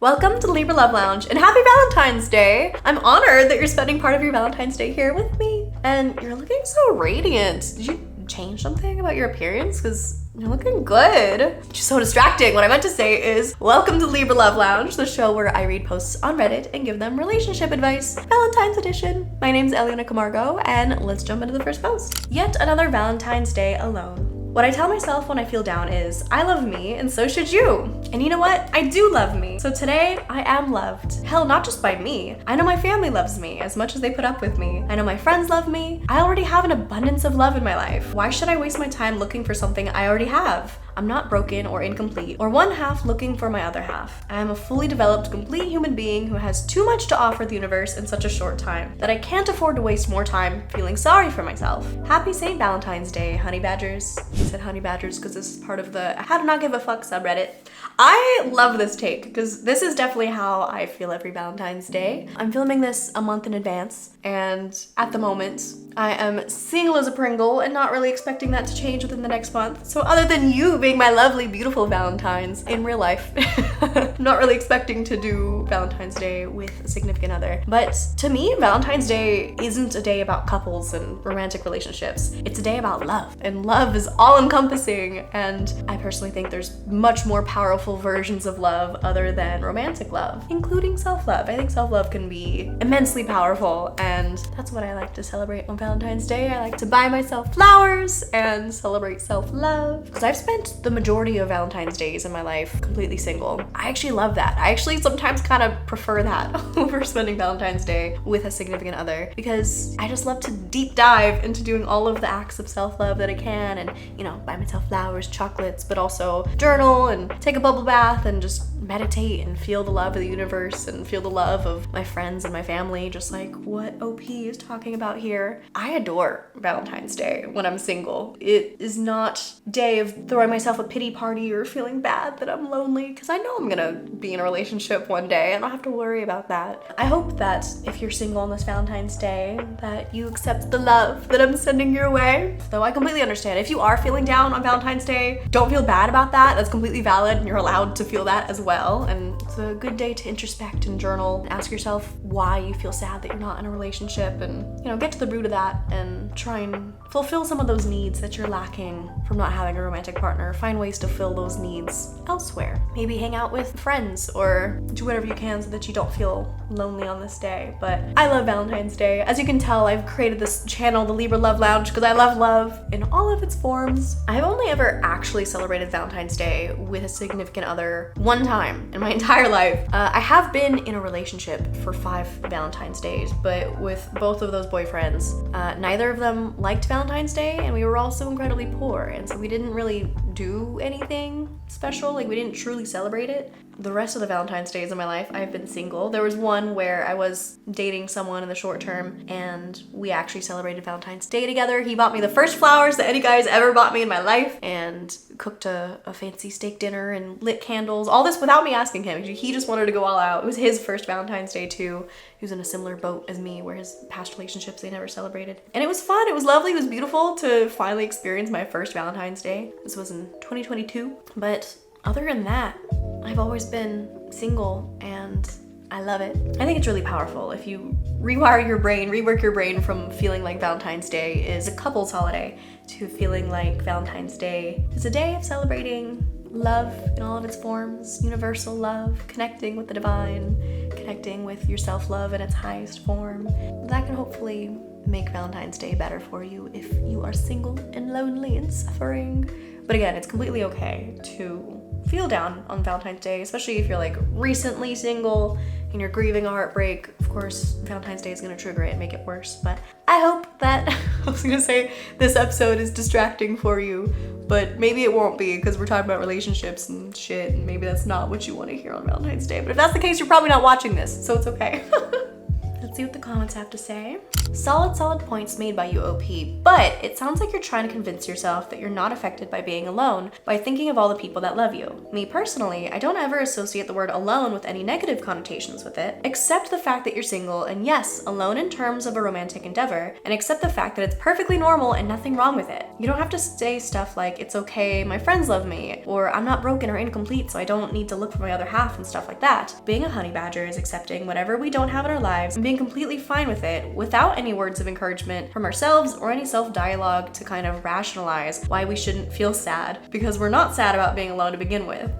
Welcome to the Libra Love Lounge and happy Valentine's Day! I'm honored that you're spending part of your Valentine's Day here with me. And you're looking so radiant. Did you change something about your appearance? Because you're looking good. Just so distracting. What I meant to say is, welcome to Libra Love Lounge, the show where I read posts on Reddit and give them relationship advice. Valentine's edition. My name's Eliana Camargo, and let's jump into the first post. Yet another Valentine's Day alone. What I tell myself when I feel down is, I love me and so should you. And you know what? I do love me. So today, I am loved. Hell, not just by me. I know my family loves me as much as they put up with me. I know my friends love me. I already have an abundance of love in my life. Why should I waste my time looking for something I already have? I'm not broken or incomplete, or one half looking for my other half. I am a fully developed, complete human being who has too much to offer the universe in such a short time that I can't afford to waste more time feeling sorry for myself. Happy St. Valentine's Day, honey badgers. I said honey badgers because this is part of the How to Not Give a Fuck subreddit. I love this take because this is definitely how I feel every Valentine's Day. I'm filming this a month in advance, and at the moment, I am single as a Pringle and not really expecting that to change within the next month. So other than you being my lovely, beautiful Valentines in real life, I'm not really expecting to do Valentine's Day with a significant other. But to me, Valentine's Day isn't a day about couples and romantic relationships. It's a day about love, and love is all-encompassing. And I personally think there's much more powerful versions of love other than romantic love, including self-love. I think self-love can be immensely powerful, and that's what I like to celebrate on Valentine's Day. I like to buy myself flowers and celebrate self-love, because I've spent the majority of Valentine's Days in my life completely single. I actually love that. I actually sometimes kind of prefer that over spending Valentine's Day with a significant other, because I just love to deep dive into doing all of the acts of self-love that I can, and buy myself flowers, chocolates, but also journal and take a bubble bath and just meditate and feel the love of the universe and feel the love of my friends and my family, just like what OP is talking about here. I adore Valentine's Day when I'm single. It is not a day of throwing myself a pity party or feeling bad that I'm lonely, because I know I'm gonna be in a relationship one day. I don't have to worry about that. I hope that if you're single on this Valentine's Day, that you accept the love that I'm sending your way. Though I completely understand, if you are feeling down on Valentine's Day, don't feel bad about that. That's completely valid, and you're allowed to feel that as well. And it's a good day to introspect and journal and ask yourself why you feel sad that you're not in a relationship, and get to the root of that and try and fulfill some of those needs that you're lacking from not having a romantic partner. Find ways to fill those needs elsewhere. Maybe hang out with friends or do whatever you can so that you don't feel lonely on this day. But I love Valentine's Day. As you can tell, I've created this channel, the Libra Love Lounge, because I love love in all of its forms. I've only ever actually celebrated Valentine's Day with a significant other one time in my entire life. I have been in a relationship for 5 Valentine's Days, but with both of those boyfriends, neither of them liked Valentine's Day, and we were also incredibly poor, and so we didn't really do anything special. We didn't truly celebrate it. The rest of the Valentine's Days of my life, I've been single. There was one where I was dating someone in the short term, and we actually celebrated Valentine's Day together. He bought me the first flowers that any guy's ever bought me in my life, and cooked a fancy steak dinner and lit candles. All this without me asking him. He just wanted to go all out. It was his first Valentine's Day too. He was in a similar boat as me, where his past relationships, they never celebrated. And it was fun. It was lovely. It was beautiful to finally experience my first Valentine's Day. This was in 2022. But other than that, I've always been single, and I love it. I think it's really powerful if you rewire your brain, rework your brain from feeling like Valentine's Day is a couple's holiday to feeling like Valentine's Day is a day of celebrating love in all of its forms, universal love, connecting with the divine, connecting with your self-love in its highest form. That can hopefully make Valentine's Day better for you if you are single and lonely and suffering. But again, it's completely okay to feel down on Valentine's Day, especially if you're recently single and you're grieving a heartbreak. Of course, Valentine's Day is gonna trigger it and make it worse, but I hope that, I was gonna say this episode is distracting for you, but maybe it won't be, because we're talking about relationships and shit, and maybe that's not what you wanna hear on Valentine's Day. But if that's the case, you're probably not watching this, so it's okay. Let's see what the comments have to say. Solid points made by you, OP, but it sounds like you're trying to convince yourself that you're not affected by being alone by thinking of all the people that love you. Me personally, I don't ever associate the word alone with any negative connotations with it, except the fact that you're single, and yes, alone in terms of a romantic endeavor, and accept the fact that it's perfectly normal and nothing wrong with it. You don't have to say stuff like, it's okay, my friends love me, or I'm not broken or incomplete, so I don't need to look for my other half and stuff like that. Being a honey badger is accepting whatever we don't have in our lives and being completely fine with it without any words of encouragement from ourselves or any self-dialogue to kind of rationalize why we shouldn't feel sad, because we're not sad about being alone to begin with.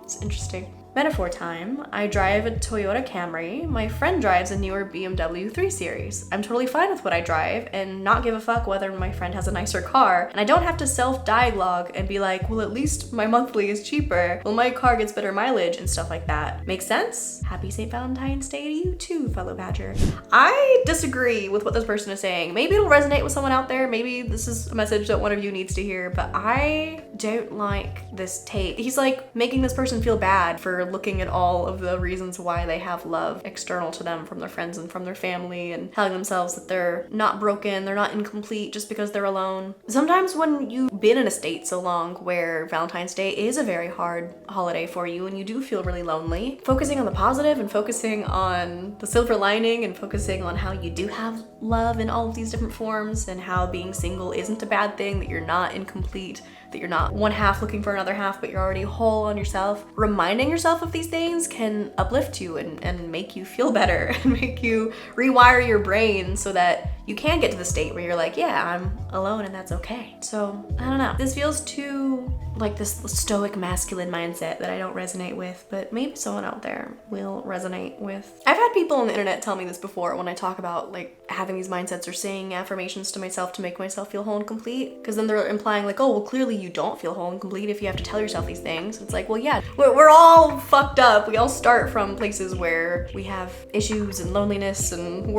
It's interesting. Metaphor time. I drive a Toyota Camry. My friend drives a newer BMW 3 Series. I'm totally fine with what I drive and not give a fuck whether my friend has a nicer car. And I don't have to self-dialogue and be like, well, at least my monthly is cheaper. Well, my car gets better mileage and stuff like that. Make sense? Happy St. Valentine's Day to you too, fellow badger. I disagree with what this person is saying. Maybe it'll resonate with someone out there. Maybe this is a message that one of you needs to hear, but I don't like this take. He's like making this person feel bad for looking at all of the reasons why they have love external to them from their friends and from their family and telling themselves that they're not broken, they're not incomplete just because they're alone. Sometimes when you've been in a state so long where Valentine's Day is a very hard holiday for you and you do feel really lonely, focusing on the positive and focusing on the silver lining and focusing on how you do have love in all of these different forms and how being single isn't a bad thing, that you're not incomplete, that you're not one half looking for another half, but you're already whole on yourself. Reminding yourself of these things can uplift you and make you feel better and make you rewire your brain so that you can get to the state where you're like, yeah, I'm alone and that's okay. So, I don't know. This feels too like this stoic masculine mindset that I don't resonate with, but maybe someone out there will resonate with. I've had people on the internet tell me this before when I talk about like having these mindsets or saying affirmations to myself to make myself feel whole and complete, because then they're implying like, oh, well, clearly you don't feel whole and complete if you have to tell yourself these things. It's like, well, yeah, we're all fucked up. We all start from places where we have issues and loneliness and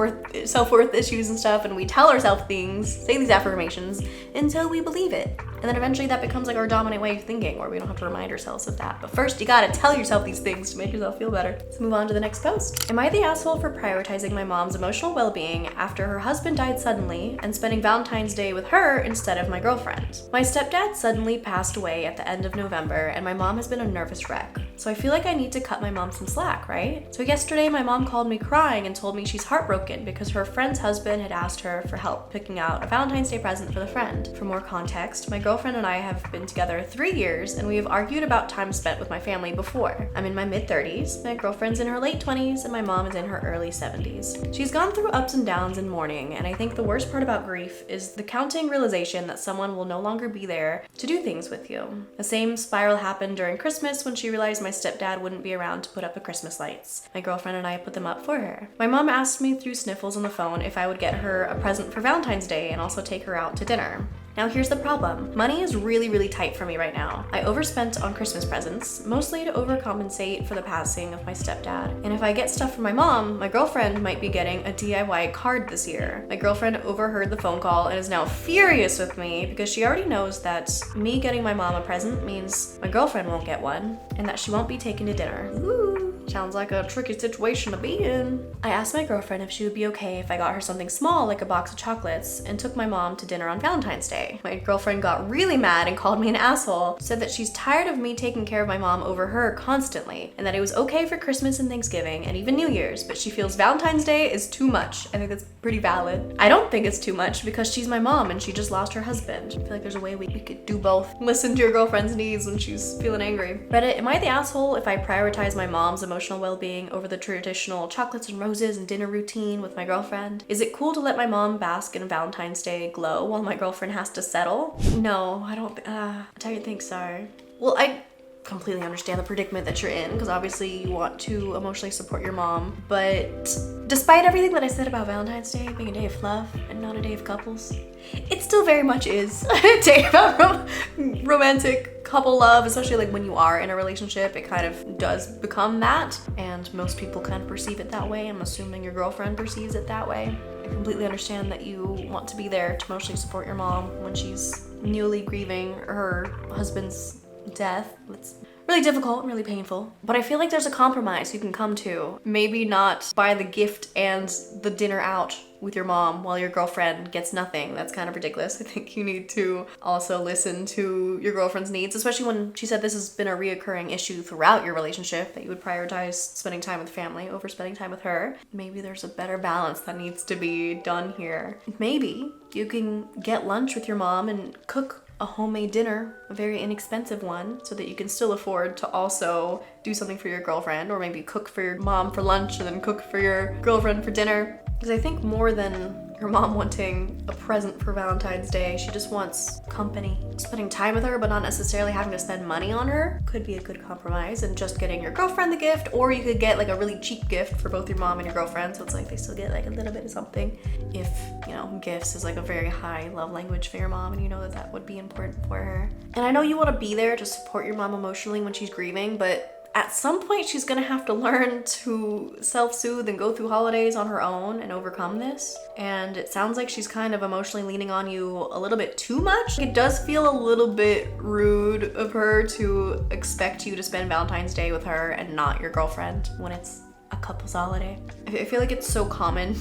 self-worth issues and stuff, and we tell ourselves things, say these affirmations until we believe it. And then eventually that becomes like our dominant way of thinking, where we don't have to remind ourselves of that. But first you gotta tell yourself these things to make yourself feel better. Let's move on to the next post. Am I the asshole for prioritizing my mom's emotional well-being after her husband died suddenly and spending Valentine's Day with her instead of my girlfriend? My stepdad suddenly passed away at the end of November and my mom has been a nervous wreck. So I feel like I need to cut my mom some slack, right? So yesterday my mom called me crying and told me she's heartbroken because her friend's husband had asked her for help picking out a Valentine's Day present for the friend. For more context, my girlfriend and I have been together 3 years and we have argued about time spent with my family before. I'm in my mid-30s, my girlfriend's in her late 20s, and my mom is in her early 70s. She's gone through ups and downs in mourning, and I think the worst part about grief is the counting realization that someone will no longer be there to do things with you. The same spiral happened during Christmas when she realized my stepdad wouldn't be around to put up the Christmas lights. My girlfriend and I put them up for her. My mom asked me through sniffles on the phone if I would get her a present for Valentine's Day and also take her out to dinner. Now here's the problem. Money is really tight for me right now. I overspent on Christmas presents, mostly to overcompensate for the passing of my stepdad. And if I get stuff from my mom, my girlfriend might be getting a DIY card this year. My girlfriend overheard the phone call and is now furious with me because she already knows that me getting my mom a present means my girlfriend won't get one and that she won't be taken to dinner. Ooh. Sounds like a tricky situation to be in. I asked my girlfriend if she would be okay if I got her something small like a box of chocolates and took my mom to dinner on Valentine's Day. My girlfriend got really mad and called me an asshole, said that she's tired of me taking care of my mom over her constantly and that it was okay for Christmas and Thanksgiving and even New Year's, but she feels Valentine's Day is too much. I think that's pretty valid. I don't think it's too much because she's my mom and she just lost her husband. I feel like there's a way we could do both. Listen to your girlfriend's needs when she's feeling angry. Reddit, am I the asshole if I prioritize my mom's emotional well-being over the traditional chocolates and roses and dinner routine with my girlfriend? Is it cool to let my mom bask in a Valentine's Day glow while my girlfriend has to settle? No, I don't think so. Well, I completely understand the predicament that you're in because obviously you want to emotionally support your mom, but despite everything that I said about Valentine's Day being a day of love and not a day of couples, it still very much is a day about romantic couple love, especially like when you are in a relationship. It kind of does become that, and most people kind of perceive it that way. I'm assuming your girlfriend perceives it that way. I completely understand that you want to be there to emotionally support your mom when she's newly grieving her husband's death. It's really difficult and really painful. But I feel like there's a compromise you can come to. Maybe not buy the gift and the dinner out with your mom while your girlfriend gets nothing. That's kind of ridiculous. I think you need to also listen to your girlfriend's needs, especially when she said this has been a reoccurring issue throughout your relationship, that you would prioritize spending time with family over spending time with her. Maybe there's a better balance that needs to be done here. Maybe you can get lunch with your mom and cook a homemade dinner, a very inexpensive one, so that you can still afford to also do something for your girlfriend, or maybe cook for your mom for lunch and then cook for your girlfriend for dinner. Because I think more than your mom wanting a present for Valentine's Day, she just wants company. Spending time with her, but not necessarily having to spend money on her, could be a good compromise, and just getting your girlfriend the gift, or you could get like a really cheap gift for both your mom and your girlfriend, so it's like they still get like a little bit of something. If, you know, gifts is like a very high love language for your mom, and you know that that would be important for her. And I know you want to be there to support your mom emotionally when she's grieving, but at some point she's gonna have to learn to self-soothe and go through holidays on her own and overcome this. And it sounds like she's kind of emotionally leaning on you a little bit too much. It does feel a little bit rude of her to expect you to spend Valentine's Day with her and not your girlfriend when it's a couple's holiday. I feel like it's so common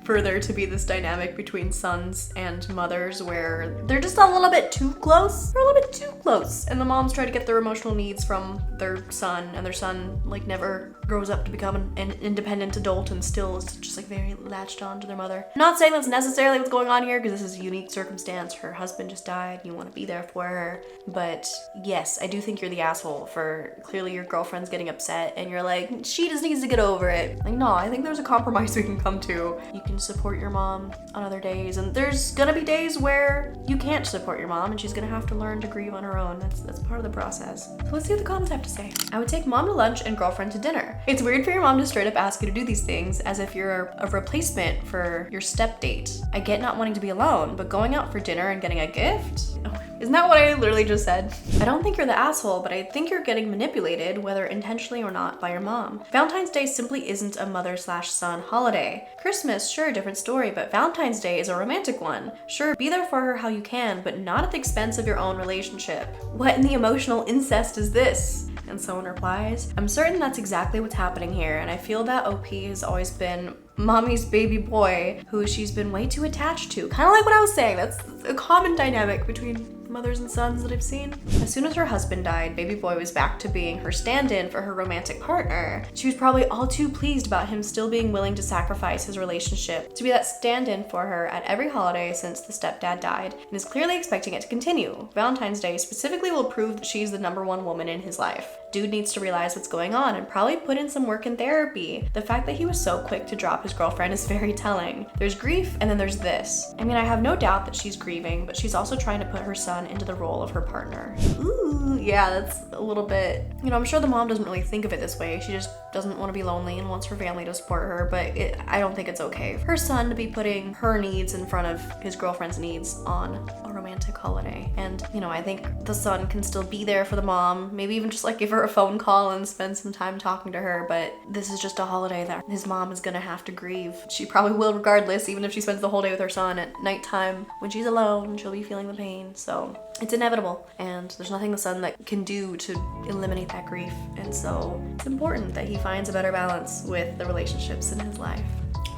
for there to be this dynamic between sons and mothers where they're just a little bit too close. They're a little bit too close. And the moms try to get their emotional needs from their son, and their son like never grows up to become an independent adult and still is just like very latched on to their mother. I'm not saying that's necessarily what's going on here, because this is a unique circumstance. Her husband just died and you want to be there for her. But yes, I do think you're the asshole for clearly your girlfriend's getting upset and you're like, she just needs to get over it. Like, no, I think there's a compromise we can come to. You can support your mom on other days, and there's gonna be days where you can't support your mom and she's gonna have to learn to grieve on her own. That's part of the process. So let's see what the comments have to say. I would take mom to lunch and girlfriend to dinner. It's weird for your mom to straight up ask you to do these things as if you're a replacement for your step date. I get not wanting to be alone, but going out for dinner and getting a gift? Oh, isn't that what I literally just said? I don't think you're the asshole, but I think you're getting manipulated, whether intentionally or not, by your mom. Valentine's Day simply isn't a mother/son holiday. Christmas, sure, different story, but Valentine's Day is a romantic one. Sure, be there for her how you can, but not at the expense of your own relationship. What in the emotional incest is this? And someone replies, I'm certain that's exactly what's happening here, and I feel that OP has always been mommy's baby boy who she's been way too attached to. Kind of like what I was saying, that's a common dynamic between mothers and sons that I've seen. As soon as her husband died, baby boy was back to being her stand-in for her romantic partner. She was probably all too pleased about him still being willing to sacrifice his relationship to be that stand-in for her at every holiday since the stepdad died, and is clearly expecting it to continue. Valentine's Day specifically will prove that she's the #1 woman in his life. Dude needs to realize what's going on and probably put in some work in therapy. The fact that he was so quick to drop his girlfriend is very telling. There's grief, and then there's this. I mean, I have no doubt that she's grieving, but she's also trying to put her son into the role of her partner. Ooh, yeah, that's a little bit, you know, I'm sure the mom doesn't really think of it this way. She just doesn't want to be lonely and wants her family to support her, but I don't think it's okay for her son to be putting her needs in front of his girlfriend's needs on a romantic holiday. And, you know, I think the son can still be there for the mom, maybe even just like give her a phone call and spend some time talking to her, but this is just a holiday that his mom is gonna have to grieve. She probably will regardless, even if she spends the whole day with her son. At nighttime, when she's alone, she'll be feeling the pain. So it's inevitable, and there's nothing the son that can do to eliminate that grief. And so it's important that he finds a better balance with the relationships in his life.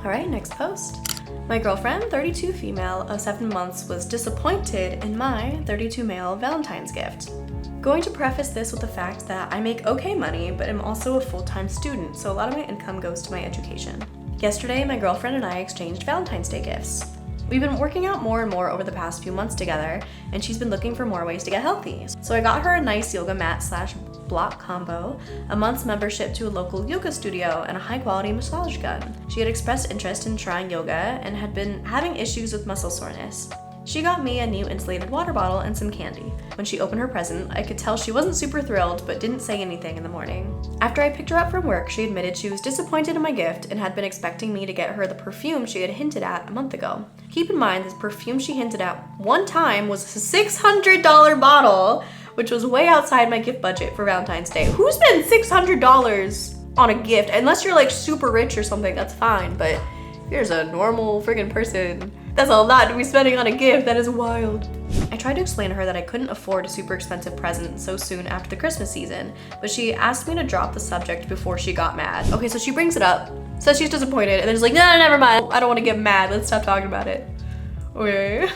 All right, next post. My girlfriend, 32 female of 7 months, was disappointed in my 32 male Valentine's gift. Going to preface this with the fact that I make okay money, but am also a full-time student, so a lot of my income goes to my education. Yesterday, my girlfriend and I exchanged Valentine's Day gifts. We've been working out more and more over the past few months together, and she's been looking for more ways to get healthy. So I got her a nice yoga mat / block combo, a month's membership to a local yoga studio, and a high-quality massage gun. She had expressed interest in trying yoga and had been having issues with muscle soreness. She got me a new insulated water bottle and some candy. When she opened her present, I could tell she wasn't super thrilled, but didn't say anything in the morning. After I picked her up from work, she admitted she was disappointed in my gift and had been expecting me to get her the perfume she had hinted at a month ago. Keep in mind, this perfume she hinted at one time was a $600 bottle, which was way outside my gift budget for Valentine's Day. Who spends $600 on a gift? Unless you're like super rich or something, that's fine, but if you're just a normal friggin' person, That's a lot to be spending on a gift. That is wild. I tried to explain to her that I couldn't afford a super expensive present so soon after the Christmas season, but she asked me to drop the subject before she got mad. Okay, so she brings it up, says she's disappointed, and then she's like, no, never mind. I don't want to get mad. Let's stop talking about it. Okay.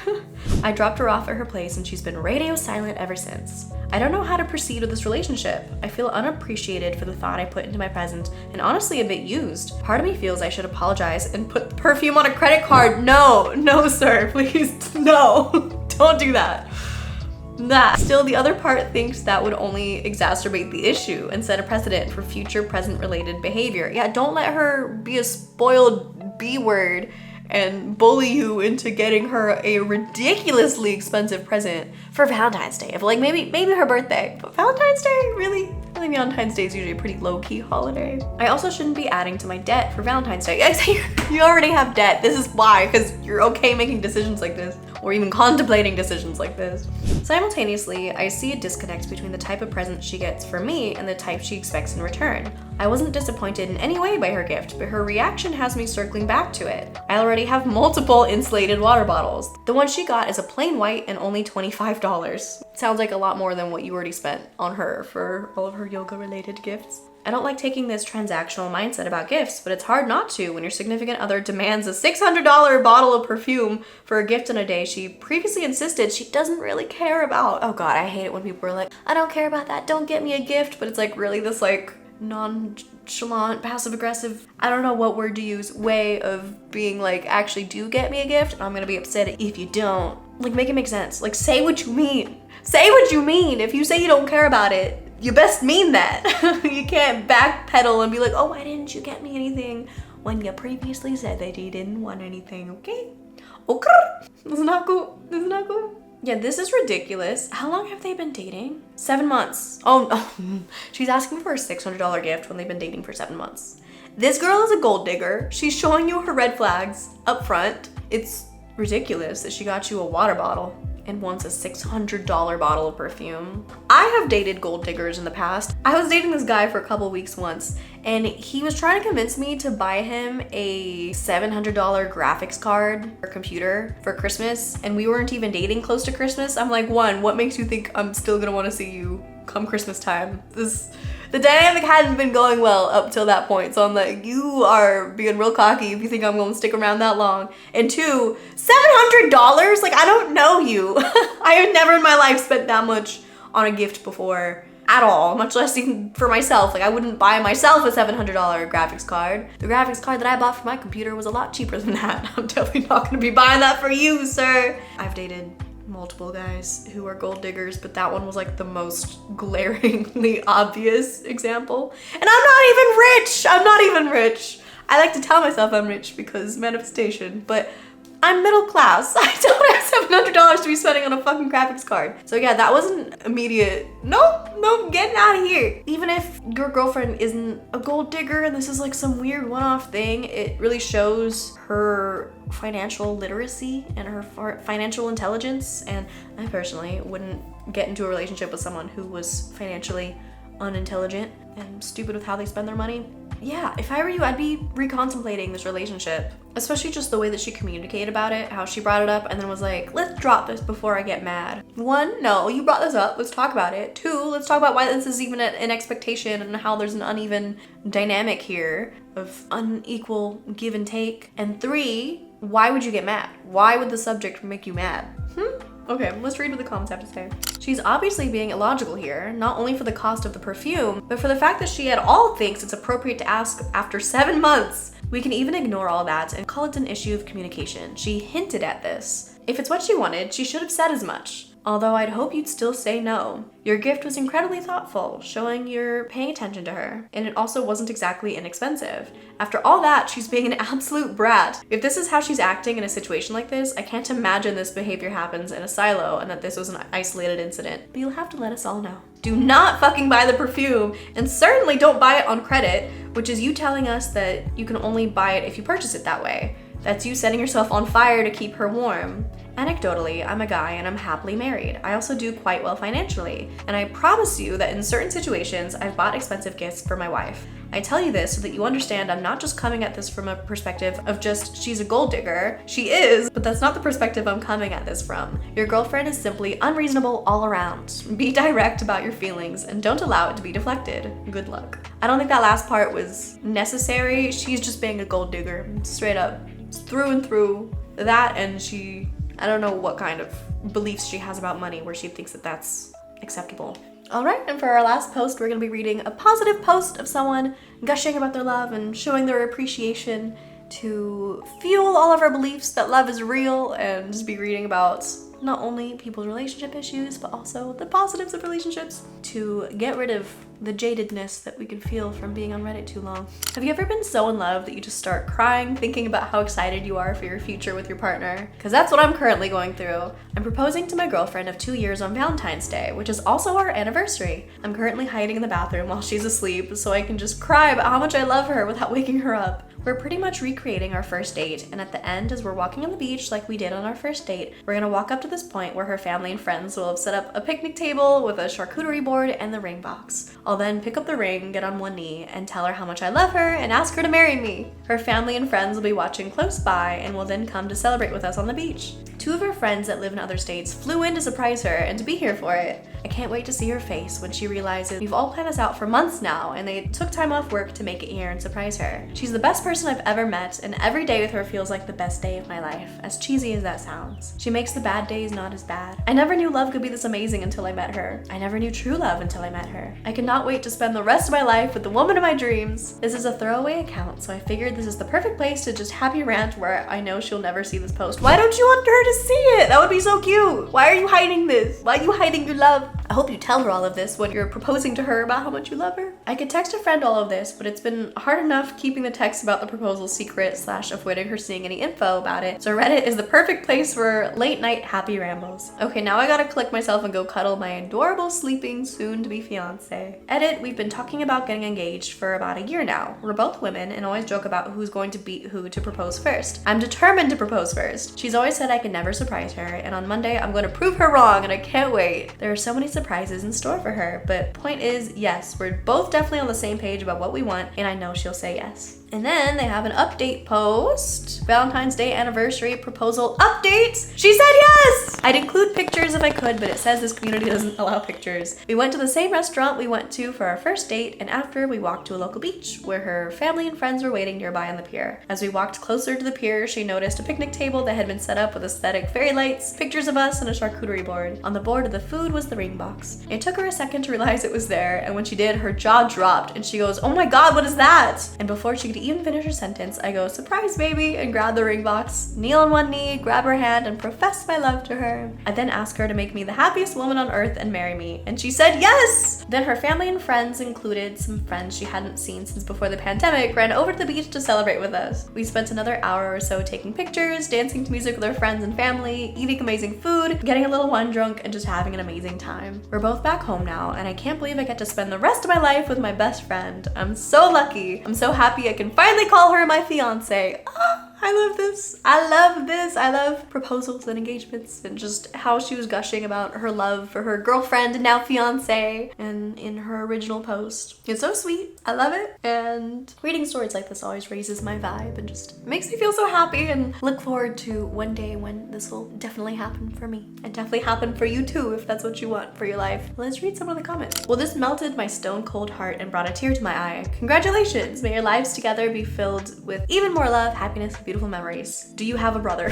I dropped her off at her place and she's been radio silent ever since. I don't know how to proceed with this relationship. I feel unappreciated for the thought I put into my present and honestly a bit used. Part of me feels I should apologize and put the perfume on a credit card. No, sir, please, no. Don't do that. Still, the other part thinks that would only exacerbate the issue and set a precedent for future present-related behavior. Yeah, don't let her be a spoiled B-word and bully you into getting her a ridiculously expensive present for Valentine's Day. If like maybe her birthday, but Valentine's Day, really? I think Valentine's Day is usually a pretty low-key holiday. I also shouldn't be adding to my debt for Valentine's Day. You already have debt. This is why, because you're okay making decisions like this, or even contemplating decisions like this. Simultaneously, I see a disconnect between the type of present she gets from me and the type she expects in return. I wasn't disappointed in any way by her gift, but her reaction has me circling back to it. I already have multiple insulated water bottles. The one she got is a plain white and only $25. Sounds like a lot more than what you already spent on her for all of her yoga-related gifts. I don't like taking this transactional mindset about gifts, but it's hard not to when your significant other demands a $600 bottle of perfume for a gift in a day she previously insisted she doesn't really care about. Oh God, I hate it when people are like, I don't care about that, don't get me a gift, but it's like really this like nonchalant, passive-aggressive, I don't know what word to use, way of being like, actually do get me a gift, and I'm gonna be upset if you don't. Like, make it make sense. Like, say what you mean. Say what you mean. If you say you don't care about it, you best mean that. You can't backpedal and be like, oh, why didn't you get me anything when you previously said that you didn't want anything, okay? Okay, this is not cool. This is not cool. Yeah, this is ridiculous. How long have they been dating? 7 months. Oh, no. She's asking for a $600 gift when they've been dating for 7 months. This girl is a gold digger. She's showing you her red flags up front. It's ridiculous that she got you a water bottle and wants a $600 bottle of perfume. I have dated gold diggers in the past. I was dating this guy for a couple weeks once, and he was trying to convince me to buy him a $700 graphics card or computer for Christmas, and we weren't even dating close to Christmas. I'm like, one, what makes you think I'm still gonna wanna see you come Christmas time? The dynamic hadn't been going well up till that point, so I'm like, you are being real cocky if you think I'm gonna stick around that long. And two, $700? Like, I don't know you. I have never in my life spent that much on a gift before at all, much less even for myself. Like, I wouldn't buy myself a $700 graphics card. The graphics card that I bought for my computer was a lot cheaper than that. I'm definitely not gonna be buying that for you, sir. I've dated multiple guys who are gold diggers, but that one was like the most glaringly obvious example. And I'm not even rich. I'm not even rich. I like to tell myself I'm rich because manifestation, but I'm middle class. I don't have $700 to be spending on a fucking graphics card. So yeah, that wasn't immediate. No, getting out of here. Even if your girlfriend isn't a gold digger and this is like some weird one-off thing, it really shows her financial literacy and her financial intelligence. And I personally wouldn't get into a relationship with someone who was financially unintelligent and stupid with how they spend their money. Yeah, if I were you, I'd be recontemplating this relationship, especially just the way that she communicated about it, how she brought it up and then was like, let's drop this before I get mad. One, no, you brought this up, let's talk about it. Two, let's talk about why this is even an expectation and how there's an uneven dynamic here of unequal give and take. And three, why would you get mad? Why would the subject make you mad? Okay, let's read what the comments have to say. She's obviously being illogical here, not only for the cost of the perfume, but for the fact that she at all thinks it's appropriate to ask after 7 months. We can even ignore all that and call it an issue of communication. She hinted at this. If it's what she wanted, she should have said as much. Although I'd hope you'd still say no. Your gift was incredibly thoughtful, showing you're paying attention to her, and it also wasn't exactly inexpensive. After all that, she's being an absolute brat. If this is how she's acting in a situation like this, I can't imagine this behavior happens in a silo and that this was an isolated incident. But you'll have to let us all know. Do not fucking buy the perfume, and certainly don't buy it on credit, which is you telling us that you can only buy it if you purchase it that way. That's you setting yourself on fire to keep her warm. Anecdotally, I'm a guy and I'm happily married. I also do quite well financially, and I promise you that in certain situations, I've bought expensive gifts for my wife. I tell you this so that you understand I'm not just coming at this from a perspective of just she's a gold digger. She is, but that's not the perspective I'm coming at this from. Your girlfriend is simply unreasonable all around. Be direct about your feelings and don't allow it to be deflected. Good luck. I don't think that last part was necessary. She's just being a gold digger, straight up, through and through. That, and I don't know what kind of beliefs she has about money where she thinks that that's acceptable. All right, and for our last post, we're gonna be reading a positive post of someone gushing about their love and showing their appreciation to fuel all of our beliefs that love is real, and just be reading about not only people's relationship issues, but also the positives of relationships to get rid of the jadedness that we can feel from being on Reddit too long. Have you ever been so in love that you just start crying thinking about how excited you are for your future with your partner? Because that's what I'm currently going through. I'm proposing to my girlfriend of 2 years on Valentine's Day, which is also our anniversary. I'm currently hiding in the bathroom while she's asleep so I can just cry about how much I love her without waking her up. We're pretty much recreating our first date, and at the end, as we're walking on the beach like we did on our first date, we're gonna walk up to this point where her family and friends will have set up a picnic table with a charcuterie board and the ring box. I'll then pick up the ring, get on one knee, and tell her how much I love her and ask her to marry me. Her family and friends will be watching close by and will then come to celebrate with us on the beach. 2 of her friends that live in other states flew in to surprise her and to be here for it. I can't wait to see her face when she realizes we've all planned this out for months now and they took time off work to make it here and surprise her. She's the best person I've ever met, and every day with her feels like the best day of my life, as cheesy as that sounds. She makes the bad days not as bad. I never knew love could be this amazing until I met her. I never knew true love until I met her. I cannot wait to spend the rest of my life with the woman of my dreams. This is a throwaway account, so I figured this is the perfect place to just happy rant where I know she'll never see this post. Why don't you want her to see it? That would be so cute. Why are you hiding this? Why are you hiding your love? I hope you tell her all of this when you're proposing to her about how much you love her. I could text a friend all of this, but it's been hard enough keeping the text about the proposal secret / avoiding her seeing any info about it, so Reddit is the perfect place for late night happy rambles. Okay, now I gotta click myself and go cuddle my adorable sleeping soon-to-be fiance. Edit, we've been talking about getting engaged for about a year now. We're both women and always joke about who's going to beat who to propose first. I'm determined to propose first. She's always said I can never surprise her, and on Monday I'm going to prove her wrong, and I can't wait. There are so many surprises in store for her, but point is, yes, we're both definitely on the same page about what we want, and I know she'll say yes. And then they have an update post. Valentine's Day anniversary proposal update. She said yes! I'd include pictures if I could, but it says this community doesn't allow pictures. We went to the same restaurant we went to for our first date, and after we walked to a local beach where her family and friends were waiting nearby on the pier. As we walked closer to the pier, she noticed a picnic table that had been set up with aesthetic fairy lights, pictures of us, and a charcuterie board. On the board of the food was the ring box. It took her a second to realize it was there, and when she did, her jaw dropped, and she goes, "Oh my god, what is that?" And before she could even finish her sentence, I go, "Surprise, baby," and grab the ring box, kneel on one knee, grab her hand, and profess my love to her. I then ask her to make me the happiest woman on earth and marry me, and she said yes! Then her family and friends, included some friends she hadn't seen since before the pandemic, ran over to the beach to celebrate with us. We spent another hour or so taking pictures, dancing to music with our friends and family, eating amazing food, getting a little wine drunk, and just having an amazing time. We're both back home now, and I can't believe I get to spend the rest of my life with my best friend. I'm so lucky. I'm so happy I can finally call her my fiance. I love this. I love this. I love proposals and engagements and just how she was gushing about her love for her girlfriend and now fiance and in her original post. It's so sweet. I love it. And reading stories like this always raises my vibe and just makes me feel so happy and look forward to one day when this will definitely happen for me and definitely happen for you too if that's what you want for your life. Let's read some of the comments. Well, this melted my stone cold heart and brought a tear to my eye. Congratulations. May your lives together be filled with even more love, happiness, beautiful memories. Do you have a brother?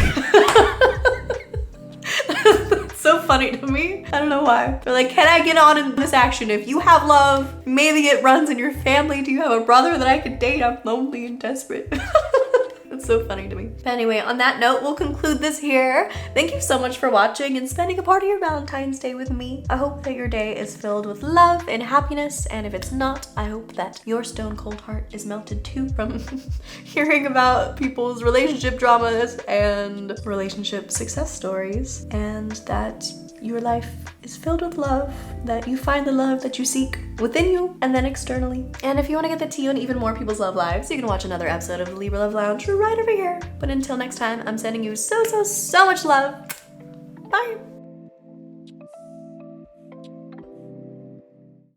That's so funny to me. I don't know why. They're like, can I get on in this action? If you have love, maybe it runs in your family. Do you have a brother that I could date? I'm lonely and desperate. It's so funny to me. But anyway, on that note, we'll conclude this here. Thank you so much for watching and spending a part of your Valentine's Day with me. I hope that your day is filled with love and happiness, and if it's not, I hope that your stone cold heart is melted too from hearing about people's relationship dramas and relationship success stories, and that your life is filled with love, that you find the love that you seek within you and then externally. And if you want to get the tea on even more people's love lives, you can watch another episode of the Libra Love Lounge right over here. But until next time, I'm sending you so much love. Bye.